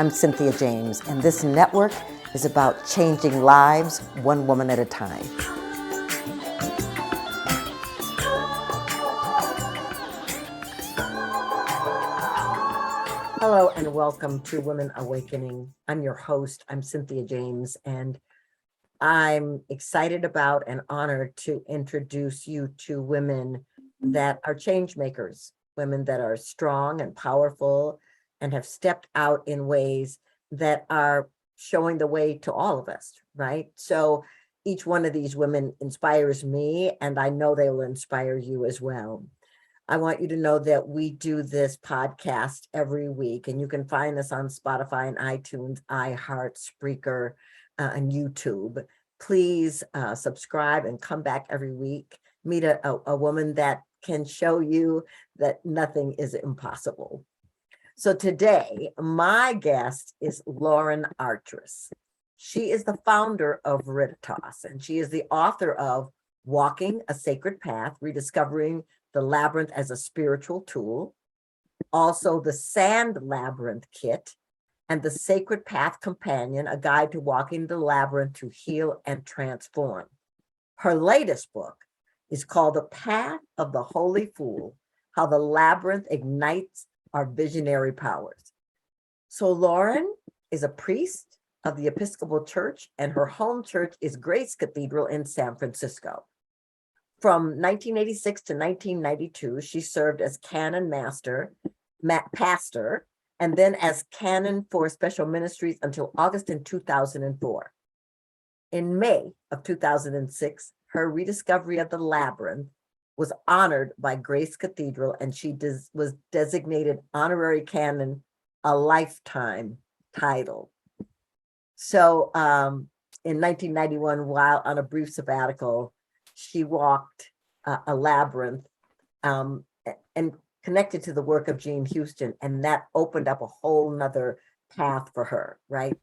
I'm Cynthia James, and this network is about changing lives one woman at a time. Hello and welcome to Women Awakening. I'm your host. I'm Cynthia James, and I'm excited about and honored to introduce you to women that are change makers, women that are strong and powerful and have stepped out in ways that are showing the way to all of us, right? So each one of these women inspires me, and I know they will inspire you as well. I want you to know that we do this podcast every week, and you can find us on Spotify and iTunes, iHeart, Spreaker, and YouTube. Please subscribe and come back every week. Meet a woman that can show you that nothing is impossible. So today, my guest is Lauren Artress. She is the founder of Veritas, and she is the author of Walking a Sacred Path, Rediscovering the Labyrinth as a Spiritual Tool, also the Sand Labyrinth Kit, and the Sacred Path Companion, a guide to walking the labyrinth to heal and transform. Her latest book is called The Path of the Holy Fool, How the Labyrinth Ignites Our Visionary Powers. So Lauren is a priest of the Episcopal Church, and her home church is Grace Cathedral in San Francisco. From 1986 to 1992, she served as canon pastor, and then as canon for special ministries until August in 2004. In May of 2006, her rediscovery of the labyrinth was honored by Grace Cathedral, and she was designated honorary canon, a lifetime title. So in 1991, while on a brief sabbatical, she walked a labyrinth and connected to the work of Jean Houston, and that opened up a whole nother path for her, right?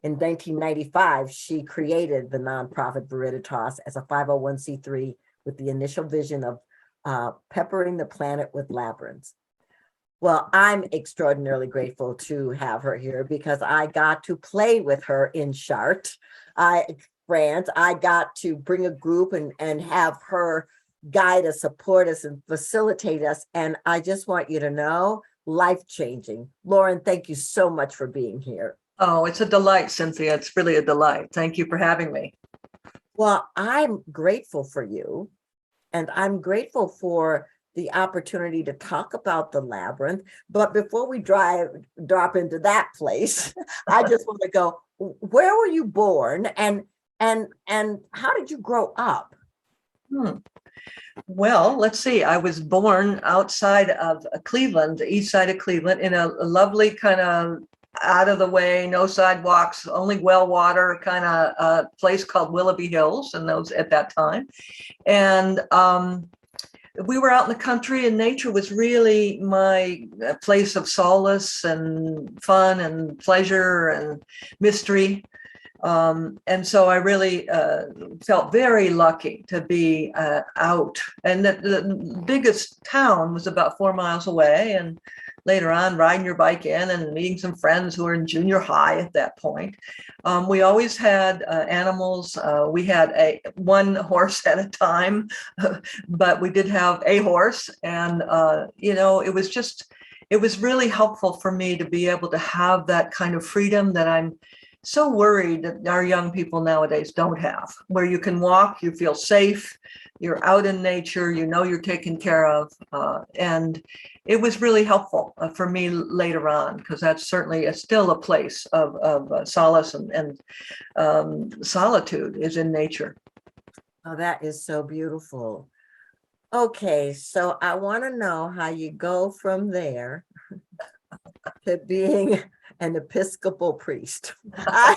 In 1995, she created the nonprofit Veritas as a 501c3 with the initial vision of peppering the planet with labyrinths. Well, I'm extraordinarily grateful to have her here because I got to play with her in Chartres, France. I got to bring a group and have her guide us, support us, and facilitate us. And I just want you to know, life-changing. Lauren, thank you so much for being here. Oh, it's a delight, Cynthia. It's really a delight. Thank you for having me. Well, I'm grateful for you, and I'm grateful for the opportunity to talk about the labyrinth. But before we drop into that place, I just want to go, where were you born and how did you grow up? Well, let's see. I was born outside of Cleveland, the east side of Cleveland, in a lovely kind of out of the way, no sidewalks, only well water kind of place called Willoughby Hills, and those at that time. And we were out in the country, and nature was really my place of solace and fun and pleasure and mystery. And so I really felt very lucky to be out. And the biggest town was about 4 miles away. And later on, riding your bike in and meeting some friends who were in junior high at that point. We always had animals. We had one horse at a time, but we did have a horse. And, it was really helpful for me to be able to have that kind of freedom that I'm so worried that our young people nowadays don't have, where you can walk, you feel safe, you're out in nature, you know you're taken care of. And it was really helpful for me later on, because that's certainly still a place of solace and solitude is in nature. Oh, that is so beautiful. Okay, so I want to know how you go from there to being an Episcopal priest. I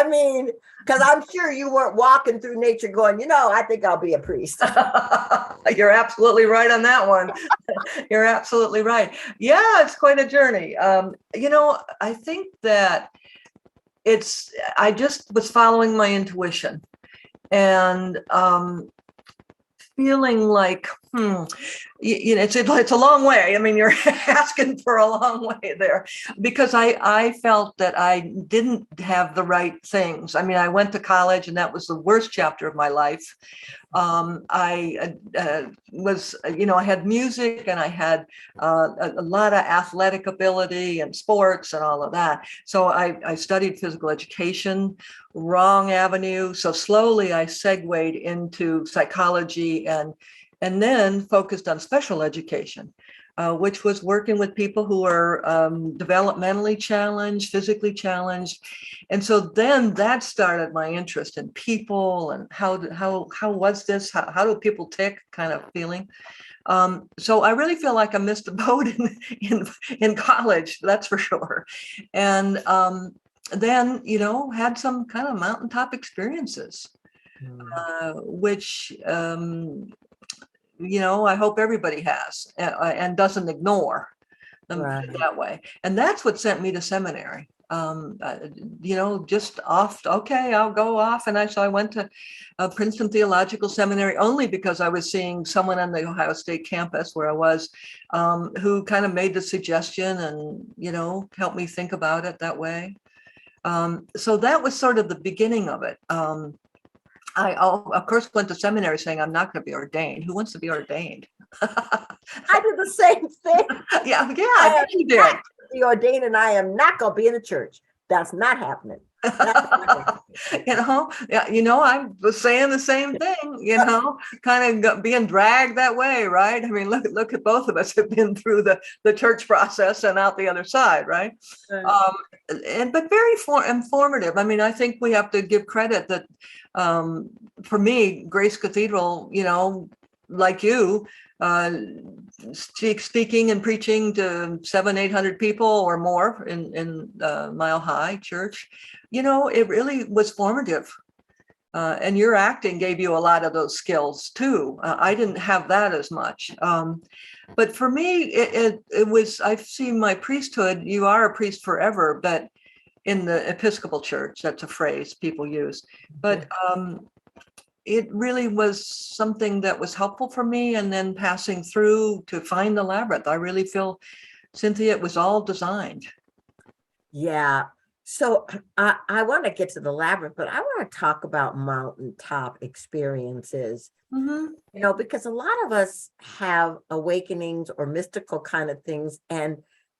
mean, because I'm sure you weren't walking through nature going, I think I'll be a priest. You're absolutely right on that one. You're absolutely right. Yeah, it's quite a journey. I think that I just was following my intuition and feeling like It's a long way. I mean, you're asking for a long way there, because I felt that I didn't have the right things. I mean, I went to college, and that was the worst chapter of my life. I was, I had music, and I had a lot of athletic ability and sports and all of that. So I studied physical education, wrong avenue. So slowly I segued into psychology, and then focused on special education, which was working with people who are developmentally challenged, physically challenged. And so then that started my interest in people and how was this? How do people tick kind of feeling? So I really feel like I missed the boat in college, that's for sure. And then, had some kind of mountaintop experiences, which I hope everybody has, and doesn't ignore them that way. And that's what sent me to seminary. Just off, okay, I'll go off. And so I went to Princeton Theological Seminary only because I was seeing someone on the Ohio State campus where I was, who kind of made the suggestion and, helped me think about it that way. So that was sort of the beginning of it. I, of course, went to seminary saying I'm not going to be ordained. Who wants to be ordained? I did the same thing. Yeah, I bet you did. Be ordained, and I am not going to be in the church. That's not happening. I was saying the same thing, kind of being dragged that way, right? I mean, look at both of us have been through the church process and out the other side, right? But very informative. I mean, I think we have to give credit that, for me, Grace Cathedral, like you, speaking and preaching to 700-800 people or more in Mile High Church, it really was formative. And your acting gave you a lot of those skills too. I didn't have that as much. But for me, it was, I've seen my priesthood, you are a priest forever, but in the Episcopal Church, that's a phrase people use. But it really was something that was helpful for me. And then passing through to find the labyrinth, I really feel, Cynthia, it was all designed. Yeah. So I want to get to the labyrinth, but I want to talk about mountaintop experiences, because a lot of us have awakenings or mystical kind of things, and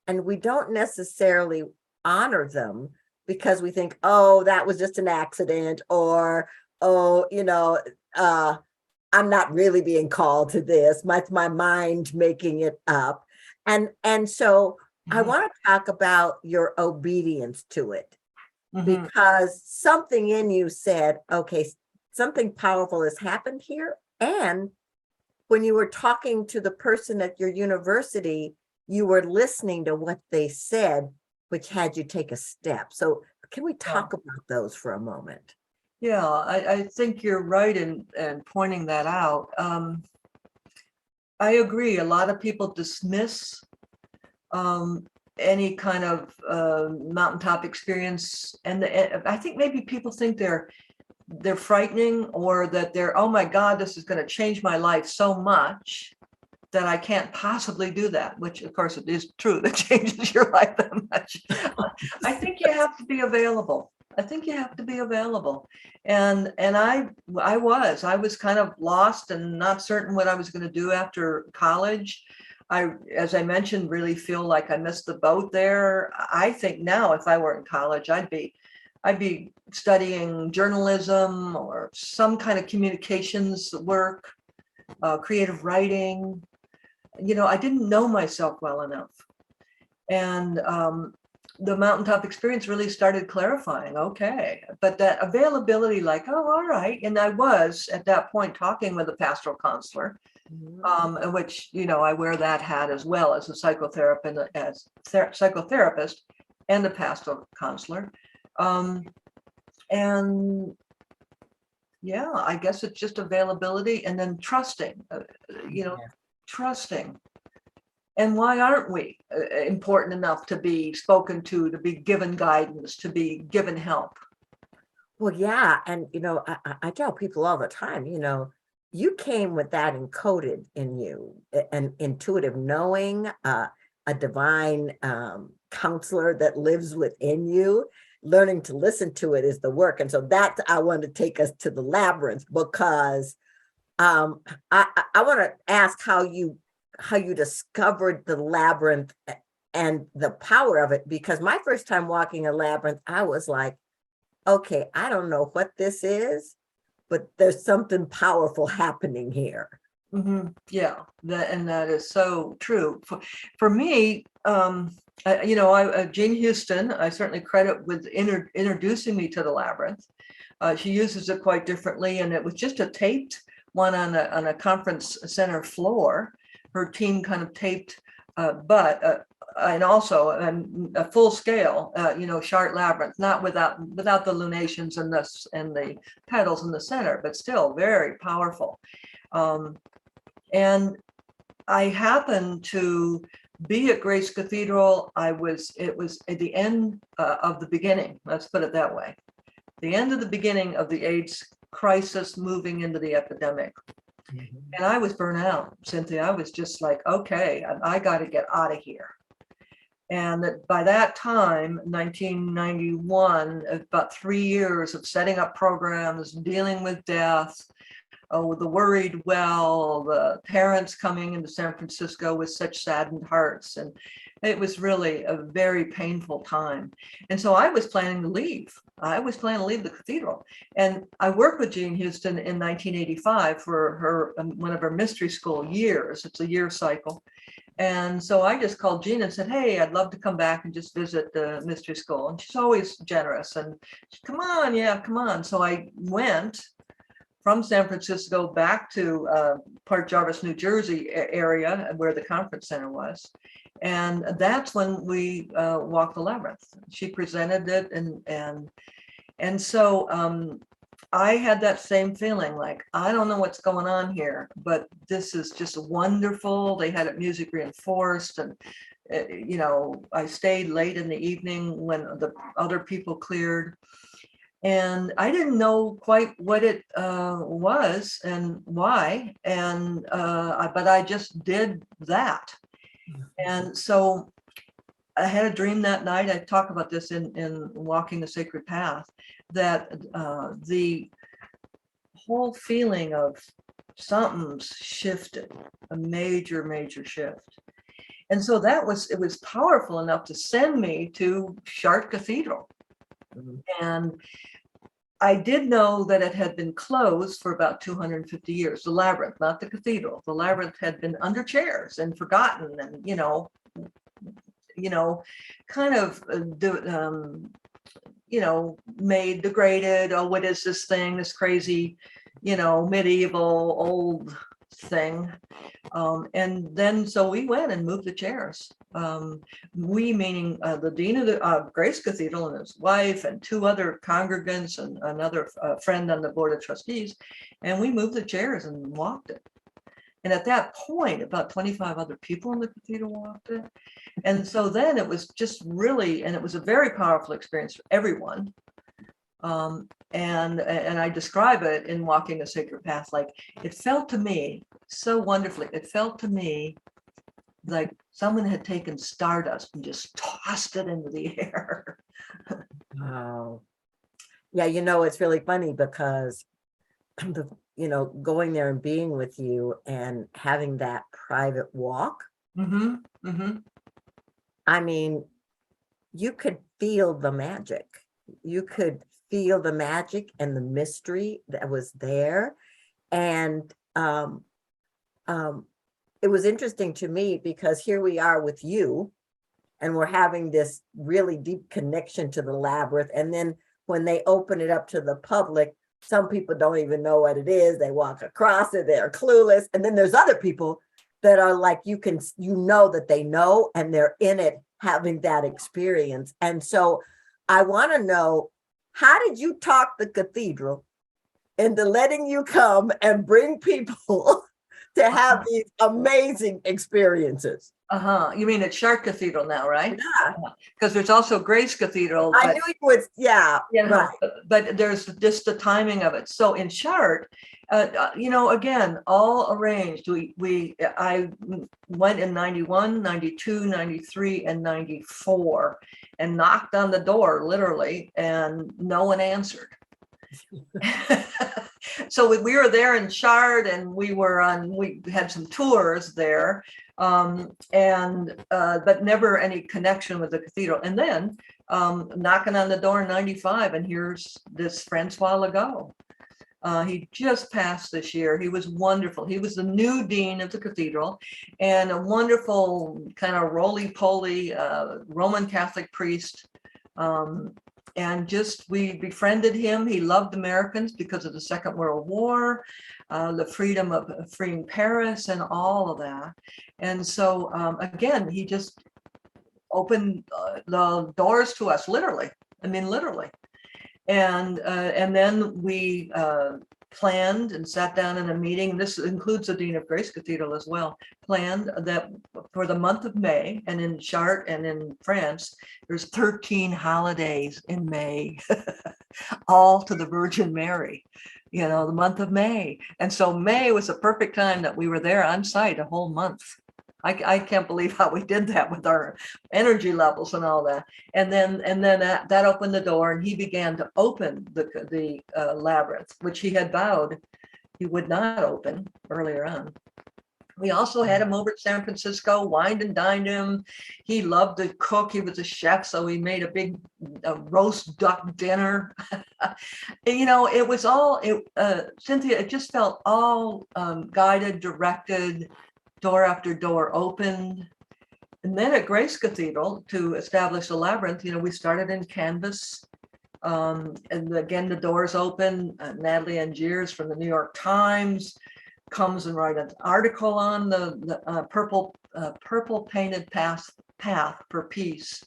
we don't necessarily honor them because we think, oh, that was just an accident, or, oh, I'm not really being called to this. My mind making it up. And so I want to talk about your obedience to it, because something in you said, okay, something powerful has happened here. And when you were talking to the person at your university, you were listening to what they said, which had you take a step. So can we talk about those for a moment? Yeah, I think you're right in pointing that out. I agree. A lot of people dismiss any kind of mountaintop experience, and I think maybe people think they're frightening, or that they're, oh my God, this is going to change my life so much that I can't possibly do that, which of course it is true that changes your life that much. I think you have to be available. And I was kind of lost and not certain what I was going to do after college. I, as I mentioned, really feel like I missed the boat there. I think now if I were in college, I'd be studying journalism or some kind of communications work, creative writing. I didn't know myself well enough. And the mountaintop experience really started clarifying, okay, but that availability, like, oh, all right. And I was at that point talking with a pastoral counselor, in which, I wear that hat as well as a psychotherapist and a pastoral counselor. And yeah, I guess it's just availability and then trusting, trusting. And why aren't we important enough to be spoken to be given guidance, to be given help? Well, yeah. And, I tell people all the time, you came with that encoded in you, an intuitive knowing, a divine counselor that lives within you. Learning to listen to it is the work. And so that I want to take us to the labyrinth, because I want to ask how you discovered the labyrinth and the power of it, because my first time walking a labyrinth, I was like, okay, I don't know what this is, but there's something powerful happening here. Yeah, that is so true. For me, Jean Houston, I certainly credit with introducing me to the labyrinth. She uses it quite differently, and it was just a taped one on a conference center floor. Her team kind of taped, and also a full scale, Chart labyrinth, not without the lunations and the petals in the center, but still very powerful. And I happened to be at Grace Cathedral. It was at the end of the beginning, let's put it that way. The end of the beginning of the AIDS crisis, moving into the epidemic. And I was burnt out, Cynthia. I was just like, okay, I got to get out of here. And by that time, 1991, about 3 years of setting up programs, dealing with death, the worried well, the parents coming into San Francisco with such saddened hearts. And it was really a very painful time. And so I was planning to leave. I was planning to leave the cathedral. And I worked with Jean Houston in 1985 for her one of her mystery school years. It's a year cycle. And so I just called Jean and said, hey, I'd love to come back and just visit the mystery school. And she's always generous. And she, come on, yeah, come on. So I went from San Francisco back to Port Jarvis, New Jersey area where the conference center was. And that's when we walked the labyrinth. She presented it, and so I had that same feeling, like, I don't know what's going on here, but this is just wonderful. They had it music reinforced, and I stayed late in the evening when the other people cleared. And I didn't know quite what it was and why, but I just did that. And so I had a dream that night. I talk about this in Walking the Sacred Path, that the whole feeling of something's shifted, a major, major shift. And so it was powerful enough to send me to Chartres Cathedral. And I did know that it had been closed for about 250 years, the labyrinth, not the cathedral. The labyrinth had been under chairs and forgotten, and, kind of, made degraded. Oh, what is this thing, this crazy, medieval old thing. And then so we went and moved the chairs. We meaning the dean of the Grace Cathedral and his wife and 2 other congregants and another friend on the board of trustees. And we moved the chairs and walked it. And at that point, about 25 other people in the cathedral walked it. And so then it was just really, and it was a very powerful experience for everyone. And I describe it in Walking a Sacred Path, like it felt to me so wonderfully. It felt to me like someone had taken stardust and just tossed it into the air. Wow. Yeah, it's really funny because going there and being with you and having that private walk. I mean, you could feel the magic. You could feel the magic and the mystery that was there. And it was interesting to me because here we are with you, and we're having this really deep connection to the labyrinth. And then when they open it up to the public, some people don't even know what it is. They walk across it, they're clueless. And then there's other people that are like, that they know, and they're in it having that experience. And so I want to know, how did you talk the cathedral into letting you come and bring people to have these amazing experiences. You mean at Chartres Cathedral now, right? Yeah, Because there's also Grace Cathedral, I but knew you would. Yeah, you know, right. but there's just the timing of it. So in Chartres, again, all arranged. I went in 91, 92, 93, and 94 and knocked on the door literally, and no one answered. So we were there in Chartres, and we had some tours there, but never any connection with the cathedral. And then knocking on the door in 95, and here's this Francois Legault. He just passed this year. He was wonderful. He was the new dean of the cathedral, and a wonderful kind of roly-poly Roman Catholic priest. And we befriended him. He loved Americans because of the Second World War, the freedom of freeing Paris and all of that. And so again, he just opened the doors to us, literally. I mean, literally. And then we planned and sat down in a meeting. This includes the Dean of Grace Cathedral as well. Planned that for the month of May, and in Chartres and in France, there's 13 holidays in May, all to the Virgin Mary, the month of May. And so May was a perfect time that we were there on site a whole month. I can't believe how we did that with our energy levels and all that. And then that opened the door, and he began to open the labyrinth, which he had vowed he would not open earlier on. We also had him over at San Francisco, wined and dined him. He loved to cook. He was a chef, so he made a big roast duck dinner. And, it was all, Cynthia, it just felt all guided, directed, door after door opened. And then at Grace Cathedral, to establish the labyrinth, we started in canvas. And again, the doors open. Natalie Angiers from the New York Times comes and write an article on the purple painted path for peace.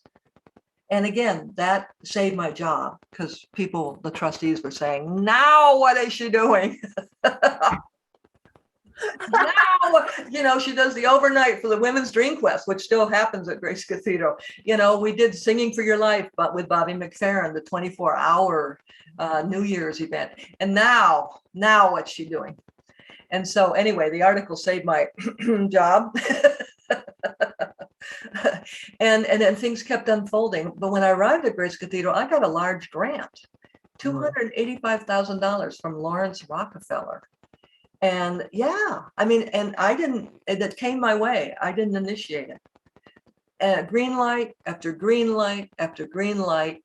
And again, that saved my job, because the trustees were saying, now what is she doing? Now, she does the overnight for the Women's Dream Quest, which still happens at Grace Cathedral. We did Singing for Your Life, but with Bobby McFerrin, the 24-hour New Year's event. And now what's she doing? And so anyway, the article saved my job. and then things kept unfolding. But when I arrived at Grace Cathedral, I got a large grant, $285,000 from Lawrence Rockefeller. And that came my way. I didn't initiate it. And green light after green light after green light,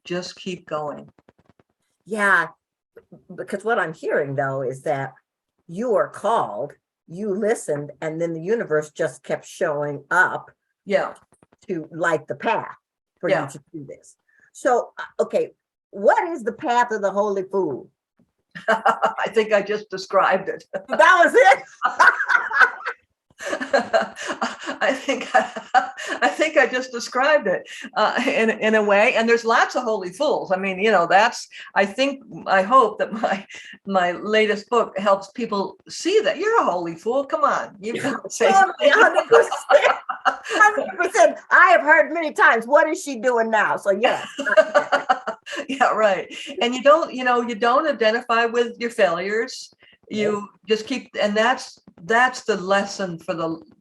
just keep going. Yeah, because what I'm hearing though is that you are called, you listened, and then the universe just kept showing up. Yeah. To light the path for Yeah. you to do this. So, okay, what is the path of the holy food? I think I just described it. That was it. I think I just described it in a way. And there's lots of holy fools. I mean, I hope that my latest book helps people see that you're a holy fool. Come on, you can say 100%. 100%. I have heard many times, what is she doing now? So yes. Yeah, right. And you don't identify with your failures. You just keep, and that's the lesson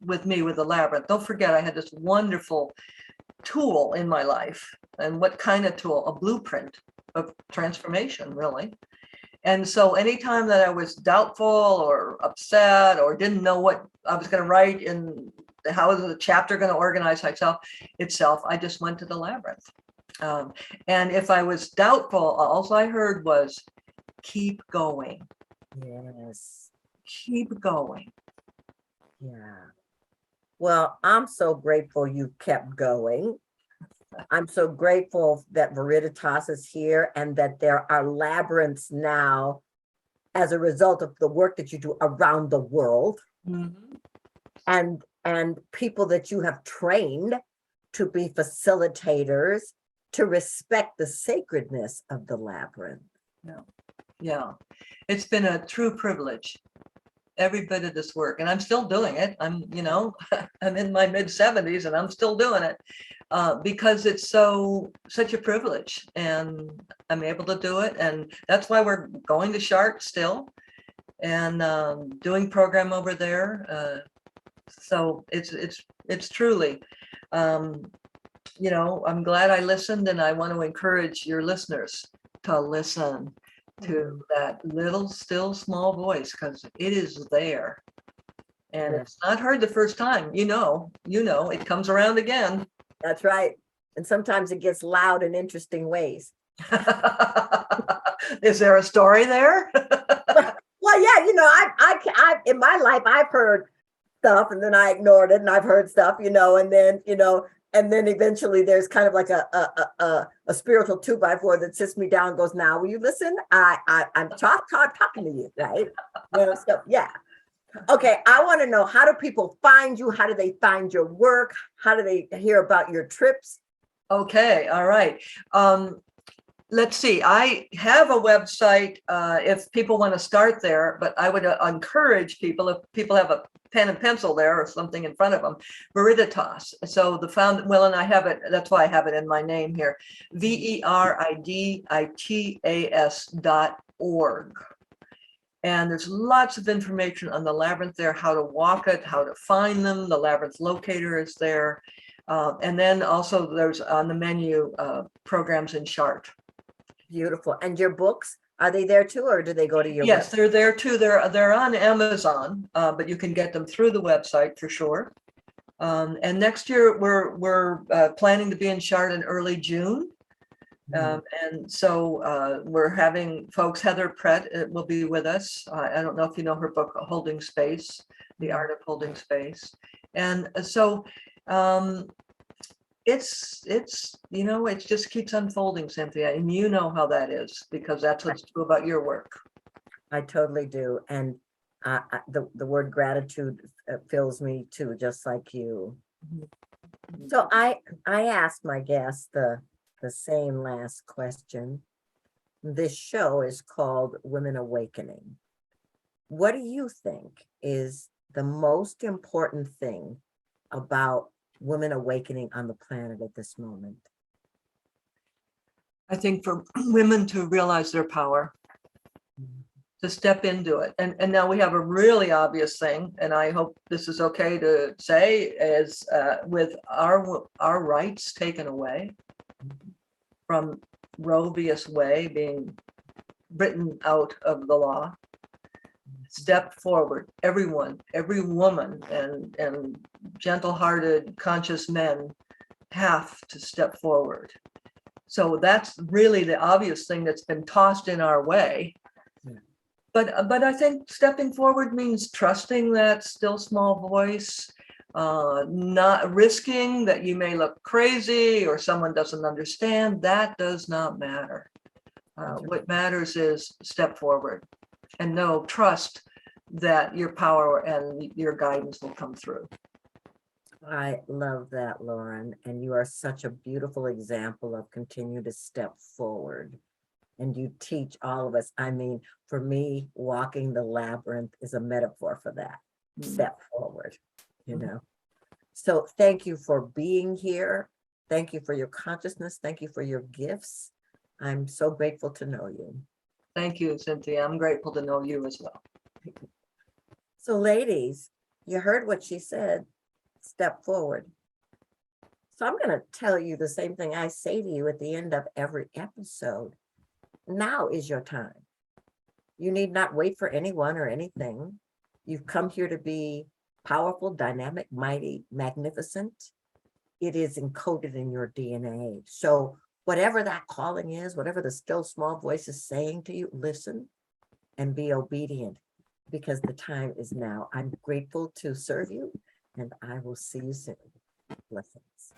with the labyrinth. Don't forget, I had this wonderful tool in my life. And what kind of tool? A blueprint of transformation, really. And so anytime that I was doubtful or upset or didn't know what I was going to write and how is the chapter going to organize itself, I just went to the labyrinth. And if I was doubtful, all I heard was, keep going. Yes. Keep going. Yeah. Well, I'm so grateful you kept going. I'm so grateful that Veriditas is here and that there are labyrinths now as a result of the work that you do around the world. Mm-hmm. And people that you have trained to be facilitators, to respect the sacredness of the labyrinth. Yeah. It's been a true privilege. every bit of this work, and I'm still doing it. I'm I'm in my mid-70s and I'm still doing it because it's such a privilege, and I'm able to do it, and that's why we're going to Chart still and doing program over there. So it's truly, I'm glad I listened, and I want to encourage your listeners to listen to that little, still, small voice, because it is there. And Yeah. it's not heard the first time, it comes around again. That's right. And sometimes it gets loud in interesting ways. Is there a story there? Well, yeah, I in my life, I've heard stuff and then I ignored it, and I've heard stuff, and then eventually there's kind of like a spiritual 2x4 that sits me down and goes, now will you listen? I'm talking to you, right? So yeah. Okay, I want to know, how do people find you? How do they find your work? How do they hear about your trips? Okay, all right. Let's see, I have a website if people want to start there, but I would encourage people, if people have a pen and pencil there or something in front of them, Veriditas. So and I have it, that's why I have it in my name here, veriditas.org. And there's lots of information on the labyrinth there, how to walk it, how to find them. The labyrinth locator is there. And then also there's on the menu programs in Chart. Beautiful. And your books, are they there too, or do they go to your Yes, website? they're there too. They're on Amazon, but you can get them through the website for sure. And next year we're planning to be in Chart in early June. And so we're having folks, Heather Pratt will be with us. I don't know if you know her book, Holding Space, The Art of Holding Space. And so it just keeps unfolding, Cynthia, and you know how that is, because that's what's true about your work. I totally do. And the word gratitude fills me too, just like you. So I asked my guests the same last question. This show is called Women Awakening. What do you think is the most important thing about women awakening on the planet at this moment? I think for women to realize their power, to step into it. And now we have a really obvious thing, and I hope this is okay to say, is with our rights taken away from Roe v. Wade being written out of the law. Step forward, everyone, every woman, and gentle-hearted, conscious men have to step forward. So that's really the obvious thing that's been tossed in our way. But I think stepping forward means trusting that still small voice, not risking that you may look crazy or someone doesn't understand. That does not matter. What matters is step forward and trust that your power and your guidance will come through. I love that, Lauren. And you are such a beautiful example of continue to step forward. And you teach all of us. I mean, for me, walking the labyrinth is a metaphor for that. Step forward, So thank you for being here. Thank you for your consciousness. Thank you for your gifts. I'm so grateful to know you. Thank you, Cynthia. I'm grateful to know you as well. So ladies, you heard what she said, step forward. So I'm going to tell you the same thing I say to you at the end of every episode. Now is your time. You need not wait for anyone or anything. You've come here to be powerful, dynamic, mighty, magnificent. It is encoded in your DNA. So whatever that calling is, whatever the still small voice is saying to you, listen and be obedient, because the time is now. I'm grateful to serve you, and I will see you soon. Blessings.